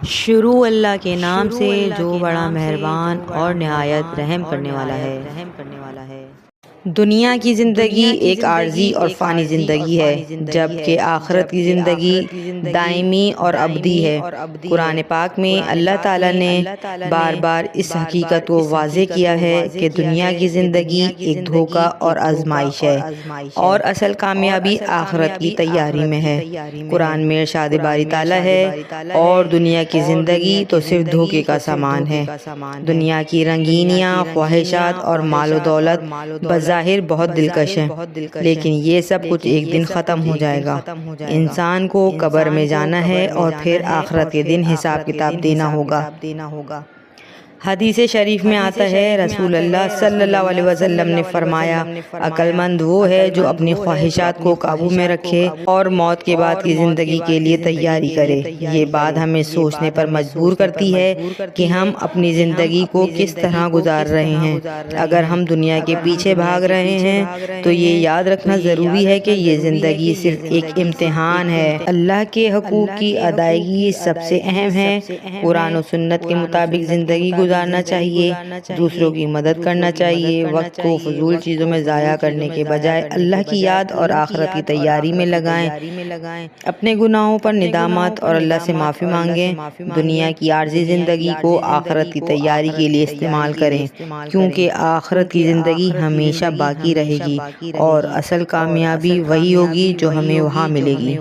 شروع اللہ کے نام سے جو بڑا مہربان اور نہایت رحم کرنے والا ہے۔ دنیا کی زندگی ایک عارضی اور فانی زندگی ہے، جبکہ آخرت کی زندگی دائمی اور ابدی ہے۔ قرآن پاک میں اللہ تعالیٰ نے بار بار اس حقیقت کو واضح کیا ہے کہ دنیا کی زندگی ایک دھوکہ اور آزمائش ہے اور اصل کامیابی آخرت کی تیاری میں ہے۔ قرآن میں ارشاد باری تعالیٰ ہے، اور دنیا کی زندگی تو صرف دھوکے کا سامان ہے۔ دنیا کی رنگینیاں، خواہشات اور مال و دولت بظاہر بہت دلکش ہیں، لیکن یہ سب کچھ ایک دن ختم ہو جائے گا۔ انسان کو قبر میں جانا ہے اور پھر آخرت کے دن حساب کتاب دینا ہوگا۔ حدیث شریف میں آتا ہے، رسول اللہ صلی اللہ علیہ وسلم نے فرمایا، عقل مند وہ ہے جو اپنی خواہشات کو قابو میں رکھے اور موت کے بعد کی زندگی کے لیے تیاری کرے۔ یہ بات ہمیں سوچنے پر مجبور کرتی ہے کہ ہم اپنی زندگی کو کس طرح گزار رہے ہیں۔ اگر ہم دنیا کے پیچھے بھاگ رہے ہیں تو یہ یاد رکھنا ضروری ہے کہ یہ زندگی صرف ایک امتحان ہے۔ اللہ کے حقوق کی ادائیگی سب سے اہم ہے۔ قرآن و سنت کے مطابق زندگی گزارنا چاہیے، دوسروں کی مدد کرنا چاہیے، وقت کو فضول چیزوں میں ضائع کرنے کے بجائے اللہ کی یاد اور آخرت کی تیاری میں لگائیں۔ اپنے گناہوں پر ندامت اور اللہ سے معافی مانگیں۔ دنیا کی عارضی زندگی کو آخرت کی تیاری کے لیے استعمال کریں، کیونکہ آخرت کی زندگی ہمیشہ باقی رہے گی اور اصل کامیابی وہی ہوگی جو ہمیں وہاں ملے گی۔